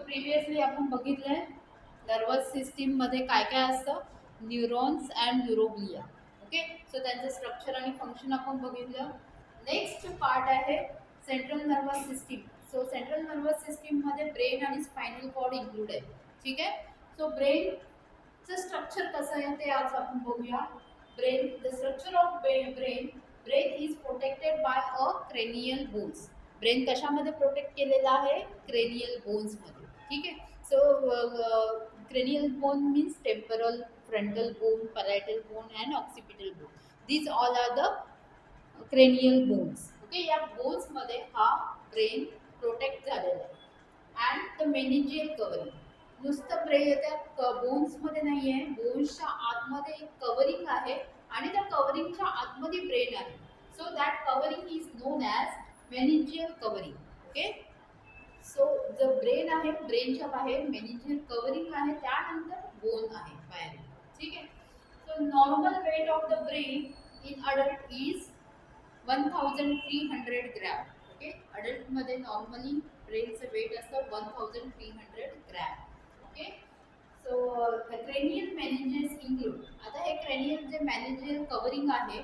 Previously आपण बघितलंय nervous system मध्ये काय काय असतं, न्यूरॉन्स अँड न्यूरोग्लिया. ओके, सो त्यांचं स्ट्रक्चर आणि फंक्शन आपण बघितलं. नेक्स्ट पार्ट आहे सेंट्रल नर्वस सिस्टीम. सो सेंट्रल नर्वस सिस्टीम मध्ये ब्रेन आणि स्पायनल कॉर्ड इन्क्लूड आहे. ठीक आहे, सो ब्रेनचं स्ट्रक्चर कसं आहे ते आज आपण बघूया. The structure of brain is protected by a cranial bones. Brain कशामध्ये प्रोटेक्ट केलेला आहे, क्रेनियल बोन्स मध्ये. ठीक आहे, सो cranial bone means temporal, frontal bone, parietal bone and occipital bone. These all are the cranial bones. Okay, या bones मध्ये हा brain protect झालेला आहे. And the meningeal covering, नुसतं ब्रेन त्या बोन्स मध्ये नाहीये, बोन्सच्या आतमध्ये एक कव्हरिंग आहे आणि त्या कव्हरिंगच्या आतमध्ये ब्रेन आहे. So that covering is known as meningeal covering. Okay, so जो ब्रेन आहे, ब्रेनच्या बाहेर मेनिंजियल कव्हरिंग आहे, त्यानंतर बोन आहे बाहेर. ठीक आहे, so normal weight of the brain in adult is 1300 gram. Okay, अडल्टमध्ये नॉर्मली ब्रेनचं वेट असतं 1300 gram. Okay, so cranial meninges include. आता हे क्रेनियल जे मेनिंजियल कव्हरिंग आहे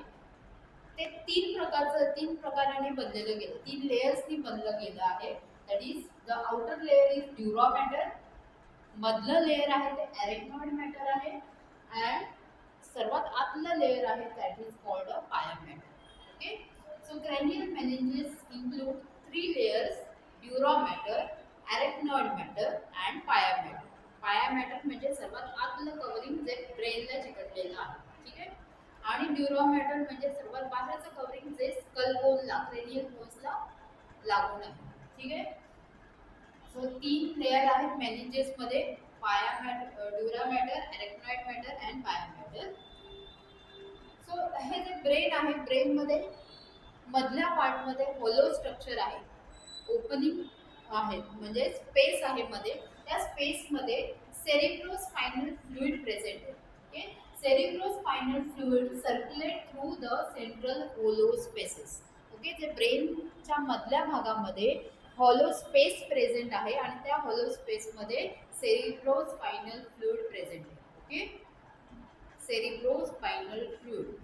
ते तीन प्रकाराने बनलेलं गेलं, 3 लेयर्सनी बनलं गेलं आहे. That is the outer layer is dura mater, मधलं लेयर आहे ते ॲरेक्नॉइड मॅटर आहे, अँड सर्वात आतलं लेयर आहे that is called a pia mater. Okay, so cranial meninges include 3 layers, dura mater, arachnoid mater and pia mater. Pia mater म्हणजे सर्वात आतलं कव्हरिंग जे ब्रेनला चिकटलेलं आहे. ठीक आहे, आणि ड्युरा मॅटर म्हणजे सर्वात बाहेरचं कव्हरिंग जे स्कल बोनला, क्रेनियल बोन्सला लागून आहे. ठीक आहे, सो 3 लेयर आहेत मेनिंजेस मध्ये, पाया matter, ड्युरा mater, arachnoid mater and pia matter. So hey J brain आहे, ब्रेन मध्ये मधल्या पार्ट मध्ये होलो स्ट्रक्चर आहे, ओपनिंग आहे म्हणजे स्पेस आहे मध्ये, त्या स्पेस मध्ये सेरिब्रोस्पायनल फ्लुइड प्रेझेंट आहे. Okay, cerebrospinal fluid circulate through the central hollow spaces. Okay, जे ब्रेनच्या मधल्या भागामध्ये हॉलो स्पेस प्रेझेंट आहे आणि त्या हॉलो स्पेसमध्ये सेरिब्रोस्पायनल फ्लुइड प्रेझेंट आहे. Okay, cerebrospinal fluid.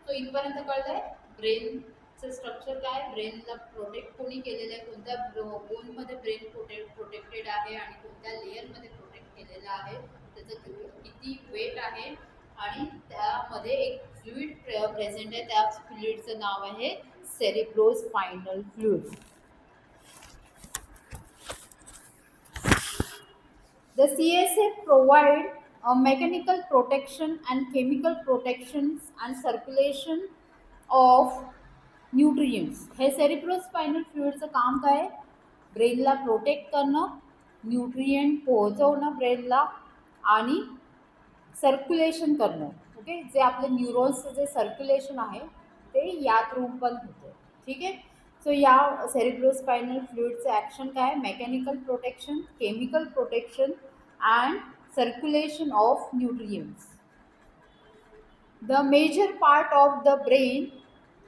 सो इथपर्यंत कळलंय ब्रेनचं स्ट्रक्चर काय, ब्रेनला प्रोटेक्ट कोणी केलेलं आहे, कोणत्या बोनमध्ये ब्रेन प्रोटेक्टेड आहे आणि कोणत्या लेयरमध्ये प्रोटेक्ट केलेलं आहे, त्याचं किती वेट आहे, आणि त्यामध्ये एक फ्लुइड प्रेझेंट आहे, त्या फ्लुइडचं नाव आहे cerebrospinal fluid. The CSF provide a mechanical protection and chemical protections and circulation of nutrients. Hey cerebrospinal फ्लुइडचं काम काय आहे, ब्रेनला प्रोटेक्ट करणं, न्यूट्रिएंट पोहोचवणं ब्रेनला, आणि सर्क्युलेशन करणं. ओके, जे आपले न्यूरॉन्सचं जे सर्क्युलेशन आहे ते या थ्रू पण होतं. ठीक आहे, सो या सेरिब्रोस्पायनल फ्लुइडचं ॲक्शन काय, mechanical protection, chemical protection and circulation of nutrients. The major part of the brain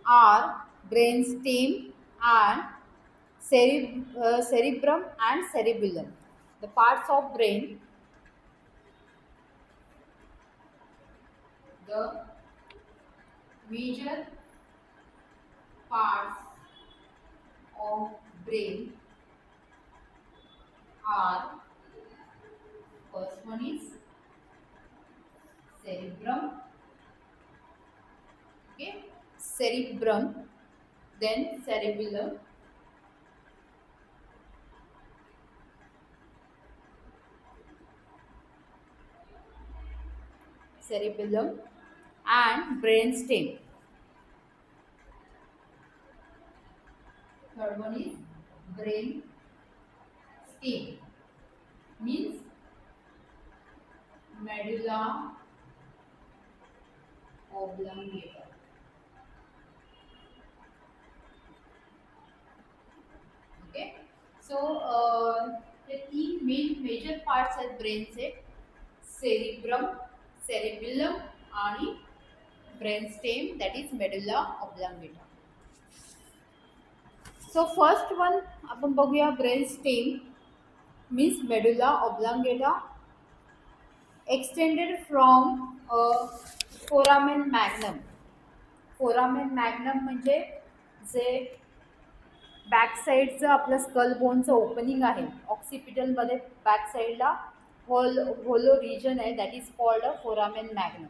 are brainstem and cerebrum and cerebellum. The parts of brain, the major parts of brain are, first one is cerebrum. Okay, cerebrum, then cerebellum, and brainstem. Third one is brainstem, means medulla oblongata. Okay, so the 3 major parts आहेत ब्रेनचे, cerebrum, cerebellum आणि brainstem, that is medulla oblongata. So first one आपण बघूया brainstem. means medulla oblongata extended from foramen magnum. Foramen magnum म्हणजे जे back साईडचं आपलं school बोनचं opening आहे ऑक्सिपिटलमध्ये back साईडला होलो रिजन आहे that is called a foramen Magnum.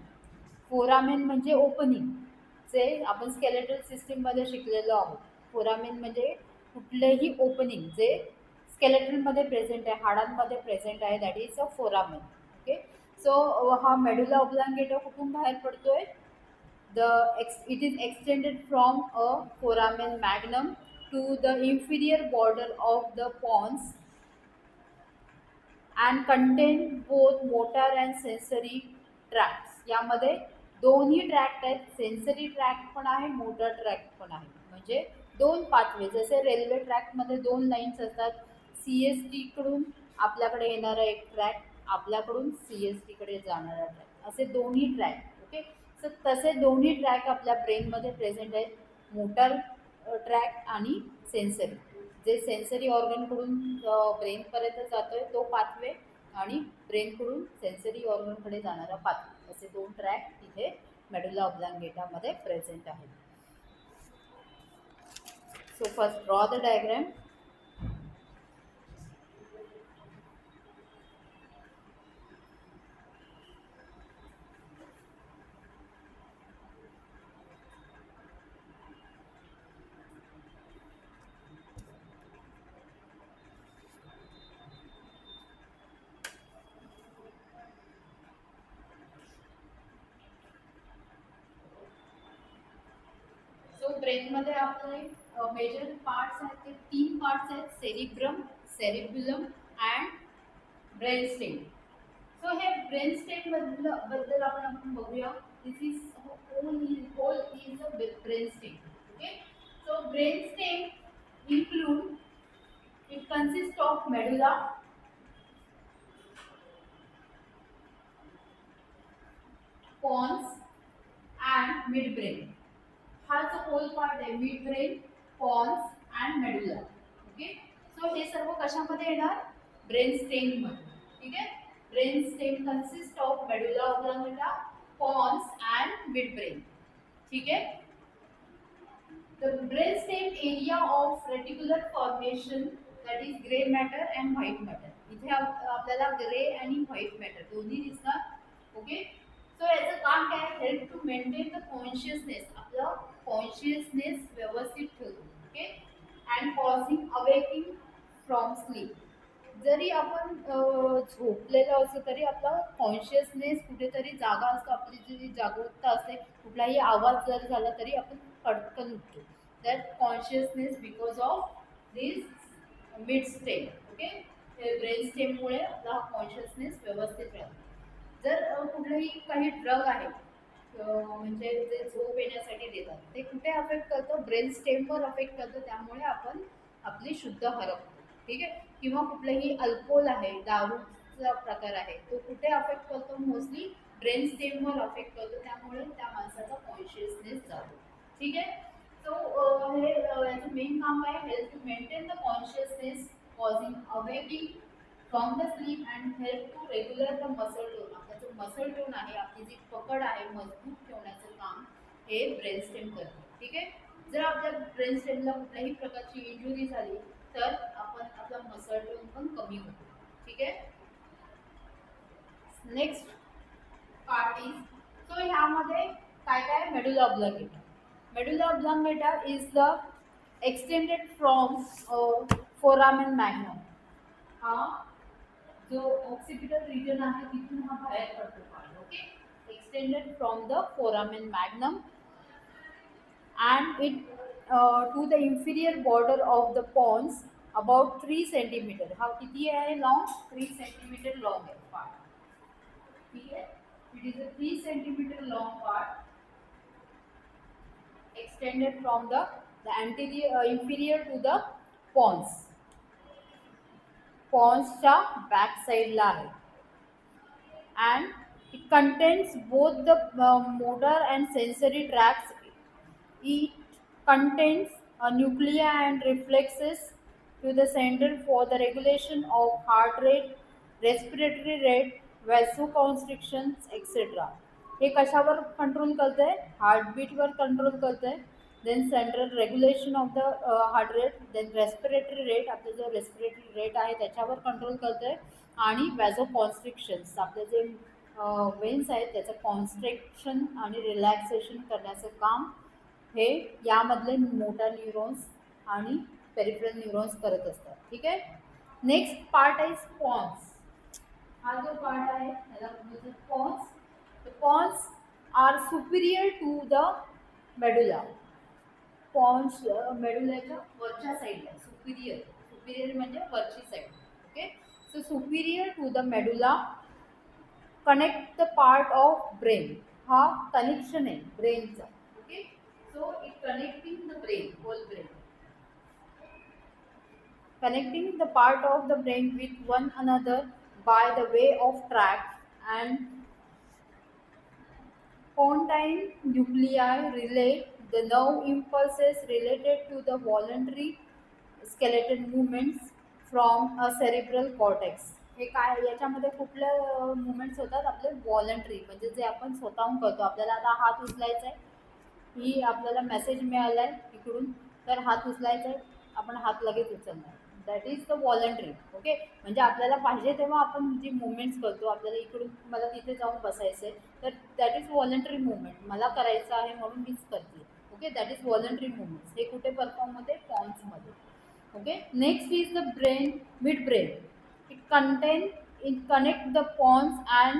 Foramen म्हणजे ओपनिंग जे आपण स्केलेटल सिस्टीममध्ये शिकलेलो आहोत. फोरामेन म्हणजे कुठलेही ओपनिंग जे स्केलेटलमध्ये प्रेझेंट आहे, हाडांमध्ये प्रेझेंट आहे, that is a foramen. Okay. So हा मेडुला ऑब्लांगेटा कुठून बाहेर पडतोय? It is extended from a foramen magnum to the inferior border of the pons and contain both motor and sensory tracts. यामध्ये दोन्ही tract आहेत, sensory tract पण आहे, motor tract पण आहे. म्हणजे दोन पाथवे, जसे रेल्वे ट्रॅकमध्ये दोन लाईन्स असतात, CST कडून आपल्याकडे येणारा एक ट्रॅक, आपल्याकडून CST कडे जाणारा ट्रॅक, असे दोन्ही ट्रॅक. ओके. सो तसे दोन्ही ट्रॅक आपल्या ब्रेनमध्ये प्रेझेंट आहेत, मोटर ट्रॅक आणि सेन्सरी. जे सेन्सरी ऑर्गनकडून ब्रेनपर्यंत जातोय तो पाथवे आणि ब्रेनकडून सेन्सरी ऑर्गनकडे जाणारा पाथवे, असे दोन ट्रॅक तिथे मेडुला ऑब्लांगेटामध्ये प्रेझेंट आहेत. So first draw the diagram. So ब्रेनमध्ये आपले मेजर पार्ट्स आहेत ते तीन पार्ट्स आहेत, cerebrum, cerebellum and brain stem. So हे ब्रेन स्टेम बद्दल आपण बघूया. This is whole is a brain stem. Okay. So brain stem include, it consists of medulla, pons and midbrain. हा जो होल पार्ट आहे, mid brain, pons and medulla. Okay. So हे सर्व कशामध्ये येणार? ब्रेन स्टेम मध्ये. ठीक आहे. Brain stem consist of medulla oblongata, pons and mid brain. ठीक आहे. The brainstem area of reticular formation, that is gray matter and white matter. इथे आपल्याला ग्रे आणि व्हाईट मॅटर दोन्ही दिसणार. ओके. सो याचं काम काय? Help to maintain the consciousness, आपलं कॉन्शियसनेस व्यवस्थित ठेवतो. Okay. And causing awaking from sleep. जरी आपण झोपलेलो असतो तरी आपला कॉन्शियसनेस कुठेतरी जागा असतो, आपली जी जागरूकता असते, कुठलाही आवाज जर झाला तरी आपण पटकन उठतो. That consciousness because of this mid stem. Okay. Brain स्टेममुळे आपला कॉन्शियसनेस व्यवस्थित राहतो. जर कुठलाही काही ड्रग आहे म्हणजे जे झोप येण्यासाठी देतात, ते कुठे अफेक्ट करतं? ब्रेन स्टेमवर अफेक्ट करतं, त्यामुळे आपण आपली शुद्ध हरपतो. ठीक आहे. किंवा कुठलंही अल्कोहोल आहे, दारूचा प्रकार आहे, तो कुठे अफेक्ट करतो? मोस्टली ब्रेन स्टेमवर अफेक्ट करतो, त्यामुळे त्या माणसाचा कॉन्शियसनेस जातो. ठीक आहे. सो हे याचं मेन काम आहे, help to maintain the consciousness, causing awaking from the sleep and help to regular the muscle tone. आपला जो मसल टोन आहे, आपली जी पकड आहे, मजबूत ठेवण्याचं काम हे ब्रेन स्टेम करते. ठीक आहे. जर आपल्या ब्रेन स्टेमला कुठल्याही प्रकारची इंजुरी झाली तर आपण आपला मसल टोन पण कमी होतो. ठीक आहे. नेक्स्ट पार्ट इज, सो ह्यामध्ये काय काय? Medulla oblongata. Medulla oblongata is the extended from foramen Magnum. हा जो ऑक्सिपिटल रिजन आहे तिथून हा बाहेर पडतो part. Okay. Extended from the foramen Magnum and it to the inferior border of the pons about 3 centimeter. हा किती आहे? लॉन्ग 3 centimeter लॉन्ग आहे पार्ट. ठीक आहे. It is a 3 centimeter long part extended from the anterior inferior to the pons. पॉन्सच्या back साईडला आहे. and it contains both the motor and sensory tracts. It contains a nuclei and reflexes to the center for the regulation of heart rate, respiratory rate, vasoconstrictions, etc. हे कशावर control करते हैं? हार्टबीटवर control करते हैं. Then central regulation of the heart rate, then respiratory rate, आपलं जो respiratory rate आहे त्याच्यावर control करते आहे, आणि वॅझो कॉन्स्ट्रिक्शन्स, आपले जे वेन्स आहेत त्याचं कॉन्स्ट्रिक्शन आणि रिलॅक्सेशन करण्याचं काम हे यामधले मोटर न्यूरॉन्स आणि पेरिफेरल न्यूरॉन्स करत असतात. ठीक आहे. नेक्स्ट पार्ट आहे स्पॉन्स. हा जो पार्ट आहे त्याला म्हणजे pons. The pons are superior to the medulla. Pons मेडुलाच्या वरच्या साईडला, सुपिरियर, सुपिरियर म्हणजे वरची side. Okay. So superior to the medulla connect the part of brain. हा कनेक्शन आहे ब्रेनचा. Okay. So it connecting the brain, whole brain, connecting the part of the brain with one another by the way of tracts and pontine nuclei relay the nerve impulses related to the voluntary skeletal movements from a cerebral cortex. हे काय याच्यामध्ये कुठले movements होतात? आपले voluntary, म्हणजे जे आपण स्वतःहून करतो. आपल्याला आता हात उचलायचा आहे, ही आपल्याला मेसेज मिळाला आहे इकडून, तर हात उचलायचा आहे, आपण हात लगेच उचलणार. That is the voluntary. Okay. म्हणजे आपल्याला पाहिजे तेव्हा आपण जी मुवमेंट्स करतो, आपल्याला इकडून मला तिथे जाऊन बसायचं आहे, तर दॅट इज व्हॉलंटरी मुवमेंट. मला करायचं आहे म्हणून मीच करते. Okay. That is voluntary movements. हे कुठे परफॉर्म होते? पॉन्समध्ये. Okay. Next is the brain, mid brain. It connect the pons and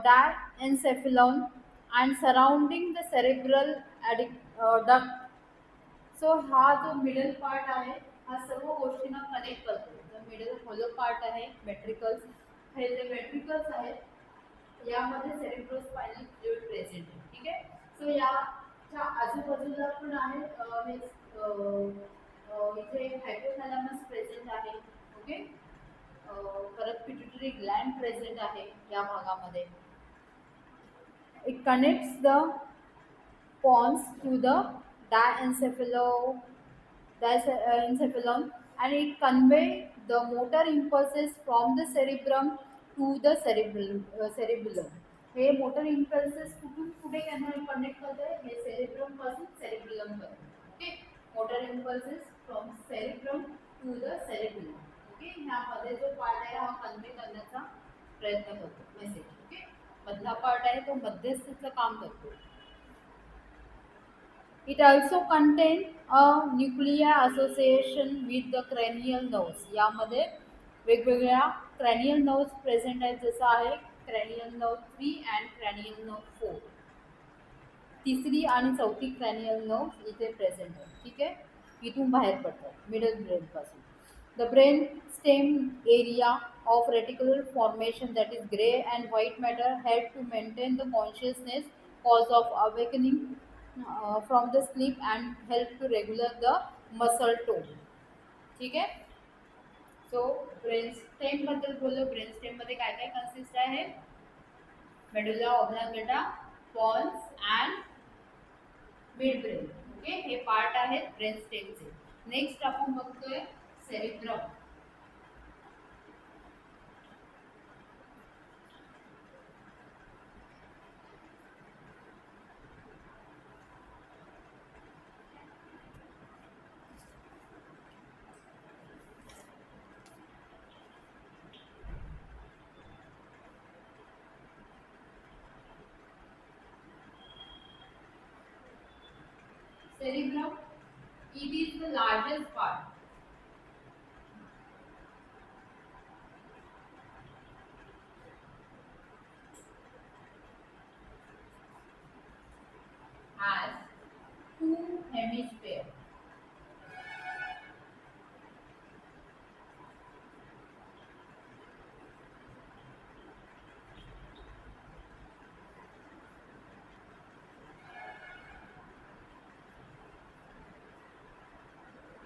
diencephalon and surrounding the cerebral duct. सो हा जो मिडल पार्ट आहे हा सर्व गोष्टींना कनेक्ट करतो. जो मिडल होलो पार्ट आहे वेंट्रिकल्स, हे जे वेंट्रिकल्स आहेत यामध्ये सेरेब्रोस्पायनल फ्लुइड प्रेझेंट आहे. ठीक आहे. सो याच्या आजूबाजूला पण आहे इथे हायपोथॅलॅमस प्रेझेंट आहे. ओके. परत पिट्युटरी ग्लँड प्रेझेंट आहे या भागामध्ये. It connects the pons to the diencephalon and it convey the motor impulses from the cerebrum to the cerebellum. हे मोटर इम्पल्सेस कुठून कुठे कनेक्ट करते? हे सेरेब्रम पासून सेरेब्रम पर्यंत. Okay. Motor impulses from cerebrum to the cerebrum. Okay. ह्यामध्ये जो part आहे हा कन्वे करण्याचा प्रयत्न करतो मेसेज. ओके. मधला पार्ट आहे तो मध्यस्थीचं काम करतो. It also contains a nuclear association with the cranial nerves. यामध्ये वेगवेगळ्या cranial nerves present आहेत, जसं आहे cranial nerve 3 and cranial nerve 4. तिसरी आणि चौथी cranial nerve इथे प्रेझेंट आहे. ठीक आहे. इथून बाहेर पडतात मिडल ब्रेन पासून. The brain stem area of reticular formation, that is gray and white matter, help to maintain the consciousness, cause of awakening from the sleep and help to regulate the muscle tone. ठीक आहे. सो brain stem बद्दल बोललो. Brain stem मध्ये काय काय consist आहे? Medulla oblongata, pons and mid brain. Okay. हे part आहेत ब्रेन स्टेमचे. नेक्स्ट आपण बघतोय cerebrum. Cerebrum, it is the largest part. Has 2 hemispheres.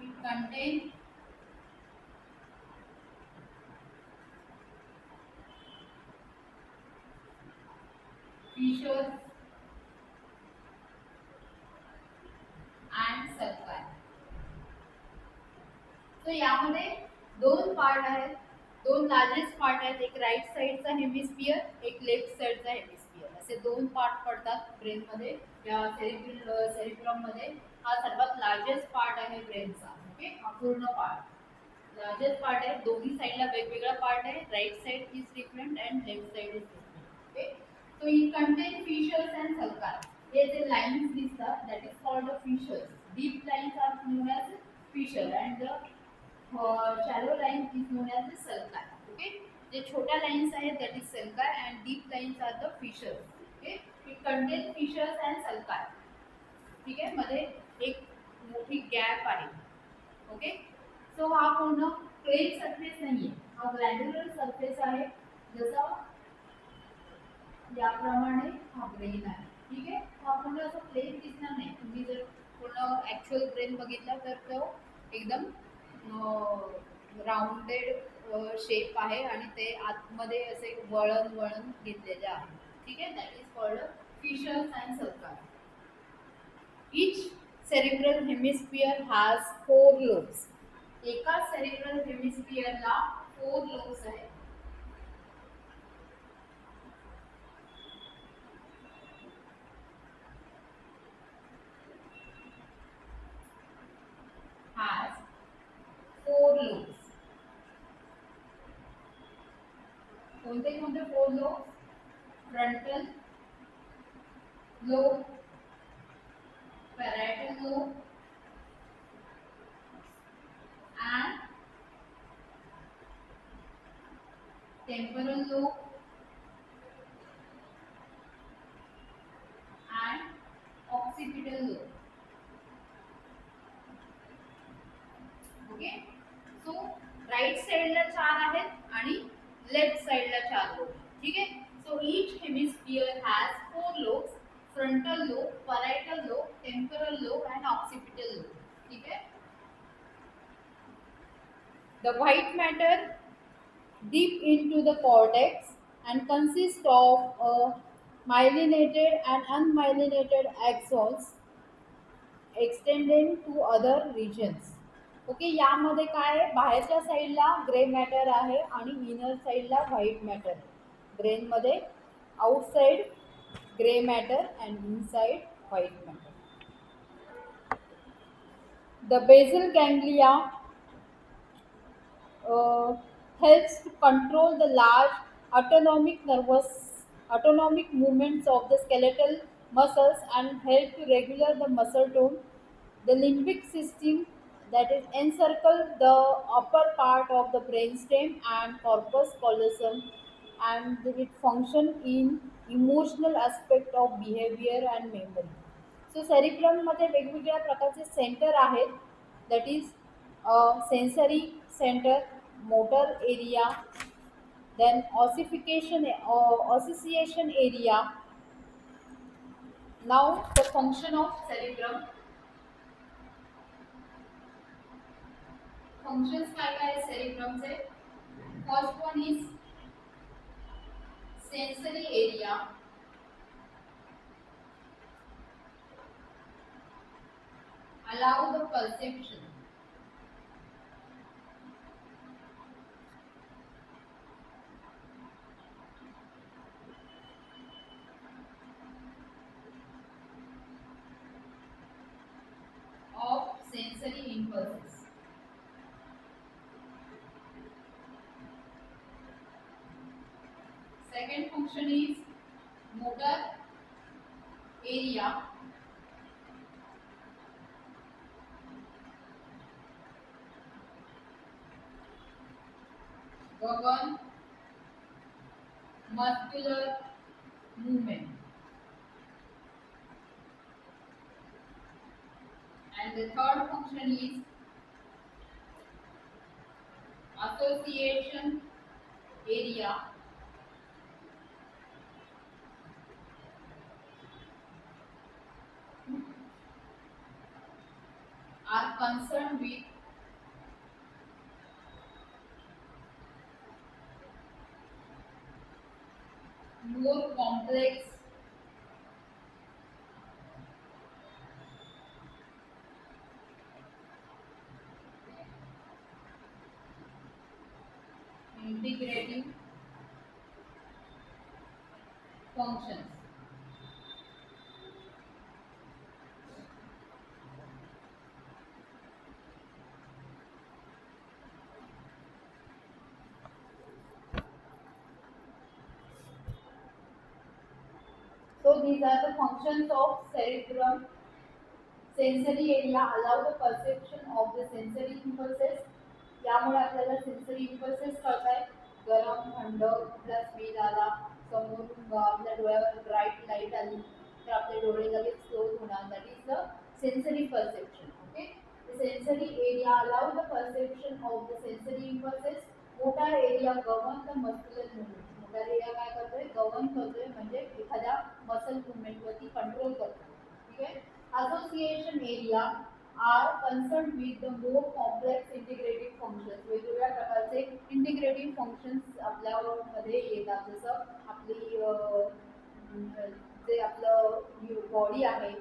It contains fissures and sulci. सो यामध्ये दोन पार्ट आहेत, दोन लार्जेस्ट पार्ट आहेत, एक राईट साईडचा हेमिस्फियर, एक लेफ्ट साईडचा हेमिस्फियर, असे दोन पार्ट पडतात ब्रेनमध्ये. या सेरिब्रममध्ये हा सर्वात लार्जेस्ट पार्ट आहे ब्रेनचा. ओके, हा पूर्ण पार्ट लार्जेस्ट पार्ट आहे. दोन्ही साईडला वेगवेगळा पार्ट आहे. Right side is different and left side is different. Okay, so it contain fissures and sulci. हे जे लाईन्स दिसतात that is called the fissures. Deep lines are known as fissure and the shallow line is known as the sulci. Okay, जे छोट्या लाइन्स आहेत that is sulci and deep lines are the fissures. Okay, it contains fissures and sulci. ठीक आहे, मध्ये एक मोठी gap आहे. ओके, सो हा पूर्ण प्लेन सरफेस नाहीये, हा ग्लॅन्ड्युलर सरफेस आहे. जसा याप्रमाणे हा ब्रेन आहे. ठीक आहे, हा पूर्ण असं प्लेन दिसणार नाही. तुम्ही जर पूर्ण ॲक्च्युअल ब्रेन बघितला तर तो एकदम राउंडेड शेप आहे आणि ते आतमध्ये असे वळण वळण घेतलेले आहे. ठीक आहे, that is called fissures and circle. Each cerebral hemisphere has 4 lobes. एका सेरिब्रल हेमिस्फियरला 4 लोब्स आहेत. has 4 lobes. कोणते कोणते 4 lobes? Frontal lobe, parietal lobe and temporal lobe and occipital lobe. Okay, so right साइडला 4 आहेत आणि लेफ्ट साइडला 4 लोब. ठीक आहे, so each hemisphere has 4 lobes: frontal lobe, parietal lobe, temporal lobe and occipital lobe. ठीक है, the white matter deep into the cortex and consists of myelinated and unmyelinated axons extending to other regions. Okay, यामध्ये काय आहे, बाहेरच्या साईडला grey matter आहे आणि inner साईडला व्हाईट मॅटर. ब्रेनमध्ये outside grey matter and inside white matter. The basal ganglia helps to control the large autonomic movements of the skeletal muscles and help to regulate the muscle tone. The limbic system that is encircle the upper part of the brainstem and corpus callosum, and it function in emotional aspect of behavior and memory. सो सेरिब्रममध्ये वेगवेगळ्या प्रकारचे centre आहेत. That is sensory centre, motor area, then association area. Now the function of cerebrum. Functions काय काय cerebrum चे? First one is sensory area. Allow the perception. Of sensory impulses. Second function is motor area. Govern muscular movement. And the third function is association area. Are concerned with more complex integrative functions. So these are the functions of cerebrum. Sensory area allow the perception of the sensory impulses. यामुळे आपल्याला sensory impulses कळतात. गरम थंड कुठला smell आला, समोरून आपल्या डोळ्यावर ब्राईट लाईट आली तर आपले डोळे लगेच क्लोज होणार. That is the sensory perception. Okay, the sensory area allow the perception of the sensory impulses. Motor area govern the muscular movement. Motor area काय करतोय, गव्हर्न करतोय म्हणजे एखाद्या मसल मुवमेंटवरती कंट्रोल करतोय. ठीक आहे. Association area are concerned with the more complex integrative functions. वेगवेगळ्या प्रकारचे इंटिग्रेटिव्ह फंक्शन्स आपल्यामध्ये येतात. जसं आपली जे आपलं बॉडी आहे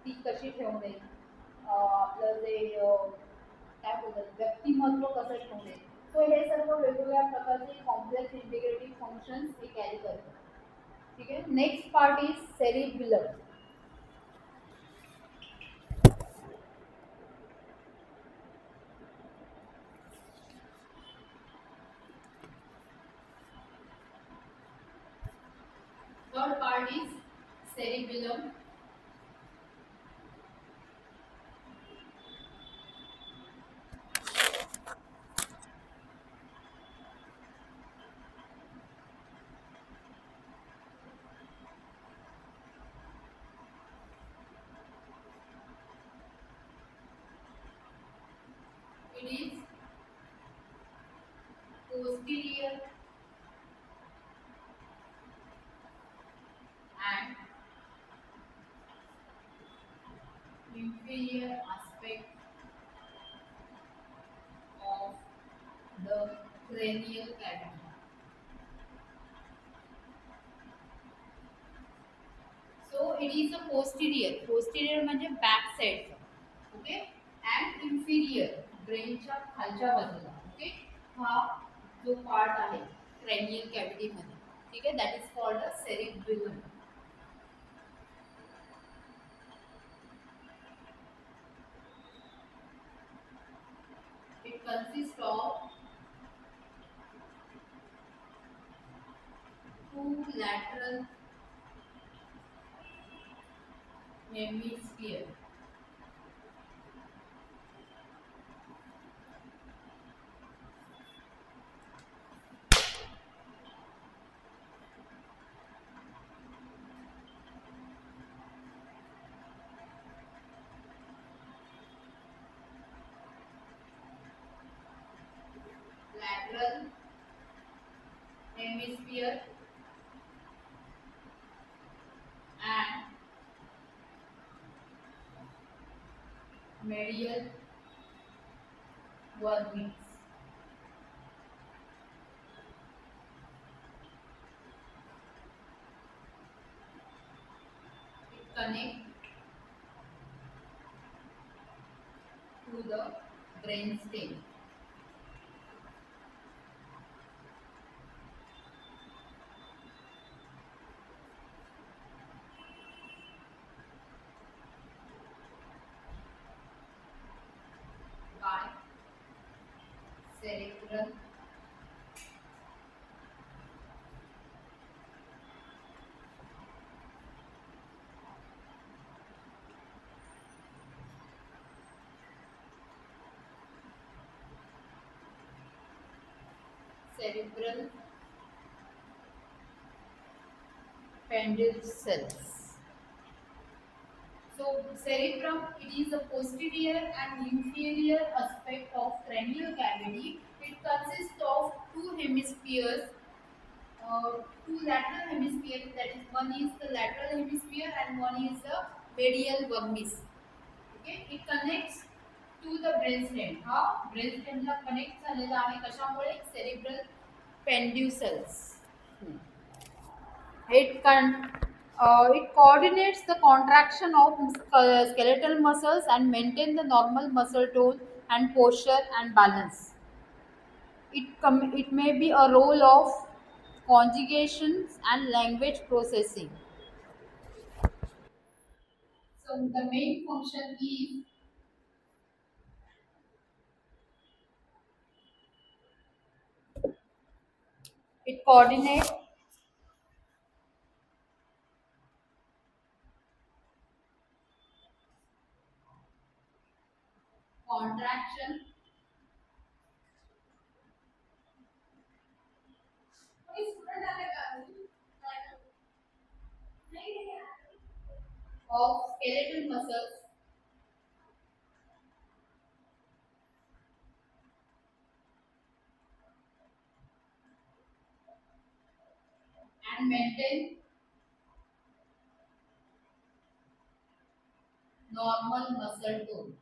ती कशी ठेवणे, आपलं जे काय बोलतात व्यक्तिमत्व कसं ठेवणे. सो हे सर्व वेगवेगळ्या प्रकारचे कॉम्प्लेक्स इंटिग्रेटिव्ह फंक्शन्स हे कॅरी करतात. ठीक आहे. Next part is cerebellum. Third part is cerebellum. It is posterior and inferior aspect of the cranial cavity. So it is a posterior. Posterior म्हणजे back side. Okay, and inferior ब्रेनच्या खालच्या बाजूला. Okay, हा जो part आहे cranial cavity मध्ये. ठीक आहे, that is called a cerebellum. It consists of two lateral hemisphere. Lateral hemisphere and medial vermis. It connects to the brainstem. By cerebral cerebral pendule cells. So cerebrum, it is a posterior and inferior aspect of cranial cavity. It consists of two hemispheres, two lateral hemispheres. That is, one is the lateral hemisphere and one is the medial vermis. Okay, it connects to the brainstem. हा brainstem ला connect झालेला आहे कशामुळे, cerebral penducles. It coordinates the contraction of skeletal muscles and maintain the normal muscle tone and posture and balance. It may be a role of conjugations and language processing. So the main function is it coordinates contraction of skeletal muscles and maintain normal muscle tone.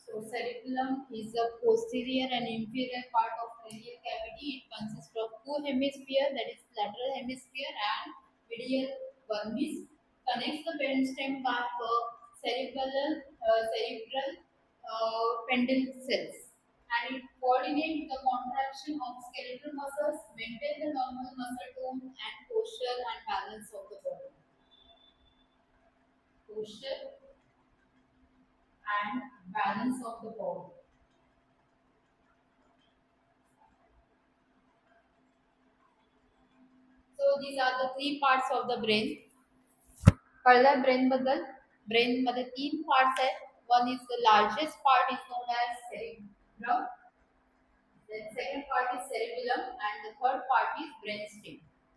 So cerebellum is the posterior and inferior part of cranial cavity. It consists of two hemispheres, that is lateral hemisphere and medial vermis. Connects the brainstem by cerebral pendle cells, and it coordinates the contraction of skeletal muscles, maintain the normal muscle tone and posture and balance of the body. Posture and balance of the body. So these are the three parts of the brain. कळलं brain बद्दल. Brain मध्ये तीन parts आहेत. One is the largest part is known as cerebrum, then second part is cerebellum and the third part is brainstem.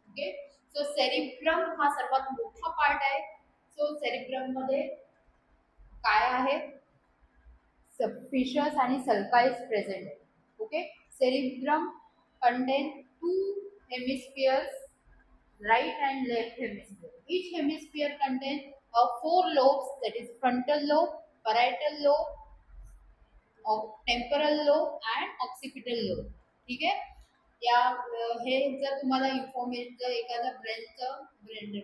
Okay, so cerebrum हा सर्वात मोठा part आहे. सो cerebrum मध्ये काय आहे, फिशर्स आणि सल्काइज प्रेझेंट आहे. Okay, cerebrum contain two hemispheres, right and left hemisphere. Each hemisphere contains four lobes, that is frontal lobe, parietal lobe, temporal lobe and occipital lobe. ठीक आहे. या हे जर तुम्हाला इन्फॉर्मेशन, जर एखादा ब्रेनचं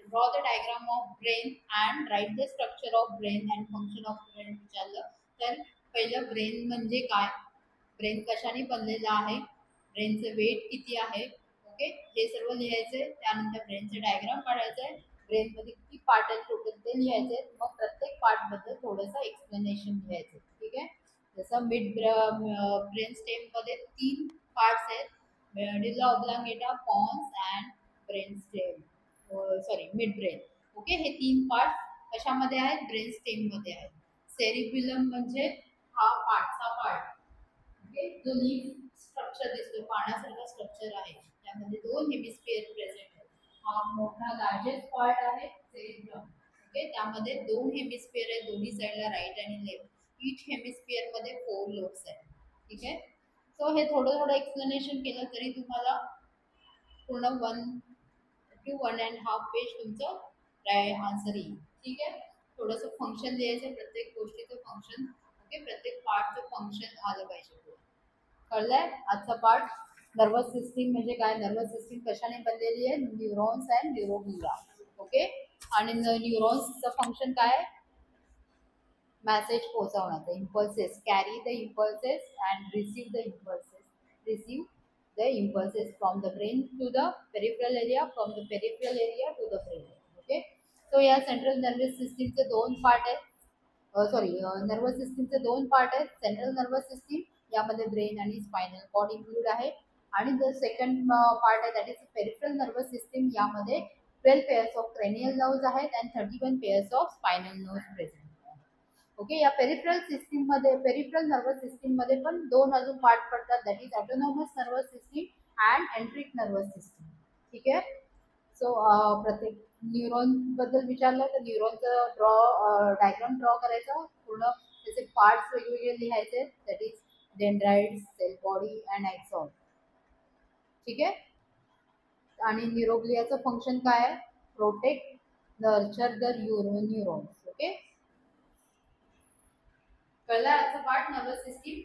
draw the diagram of brain and write the structure of brain and function of brain विचारलं तर पहिलं ब्रेन म्हणजे काय, ब्रेन कशाने बनलेला आहे, ब्रेनचं वेट किती आहे, ओके, हे सर्व लिहायचं आहे. त्यानंतर ब्रेनचं डायग्राम काढायचं आहे, ब्रेनमध्ये किती पार्ट आहेत टोटल ते लिहायचे आहेत. मग प्रत्येक पार्टबद्दल थोडंसं एक्सप्लेनेशन लिहायचं. ठीक आहे. जसं मिड ब्रेन स्टेम मध्ये तीन पार्ट्स आहेत, medulla oblongata, pons and brain stem, sorry mid brain. Okay, हे तीन पार्ट कशामध्ये आहेत, ब्रेन स्टेम मध्ये आहेत. सेरिब्युलम म्हणजे हा पार्टचा पार्ट. ओके, जो लीफ स्ट्रक्चर दिसतो, पाण्यासारखा स्ट्रक्चर आहे, त्यामध्ये दोन हेमिस्फिअर प्रेझेंट आहेत. हा मोठा लार्जेस्ट पार्ट आहे सेरिब्रम. ओके, त्यामध्ये दोन हेमिस्फिअर आहेत दोन्ही साईडला, राईट आणि लेफ्ट. ईच हेमिस्फिअर मध्ये फोर लोब्स आहेत. ठीक आहे. सो हे थोडं थोडं एक्सप्लेनेशन केलं तरी तुम्हाला पूर्ण 1 to 1.5 पेज तुमचं आन्सर येईल. ठीक आहे. थोडंसं फंक्शन द्यायचं, प्रत्येक गोष्टीचं फंक्शन. ओके, प्रत्येक पार्टचं फंक्शन आलं पाहिजे. कळलंय. आजचा पार्ट नर्वस सिस्टीम म्हणजे काय, नर्वस सिस्टीम कशाने बनलेली आहे, न्यूरॉन्स अँड न्यूरोग्लिया. ओके, आणि न्यूरॉन्सचं फंक्शन काय, message पोहोचवण्याचं, impulses, carry the impulses and receive the impulses, receive the impulses from the brain to the peripheral area, from the peripheral area to the brain. Okay, so या central nervous सिस्टीमचे दोन part आहेत, sorry nervous सिस्टीमचे दोन part आहेत. Central nervous system, यामध्ये brain आणि spinal cord include आहे, आणि द सेकंड पार्ट आहे that is peripheral nervous system. यामध्ये 12 पेअर्स ऑफ क्रेनियल नर्व्स आहेत and 31 pairs of spinal nerves present. Okay, या पेरिफेरल सिस्टीम मध्ये, पेरिफेरल नर्वस सिस्टीम मध्ये पण दोन अजून पार्ट पडतात, that is autonomous nervous system and एंट्रिक nervous system. ठीक आहे. सो प्रत्येक न्यूरॉन बद्दल विचारलं तर न्यूरॉनचं डायग्राम ड्रॉ करायचा, पूर्ण त्याचे पार्ट्स वेगवेगळे लिहायचे, that is dendrites, cell body and axon. ठीक आहे. आणि न्यूरोग्लियाचं फंक्शन काय आहे, protect, nurture the neurons. Okay, कळलं आजचा पार्ट नर्वस सिस्टीम.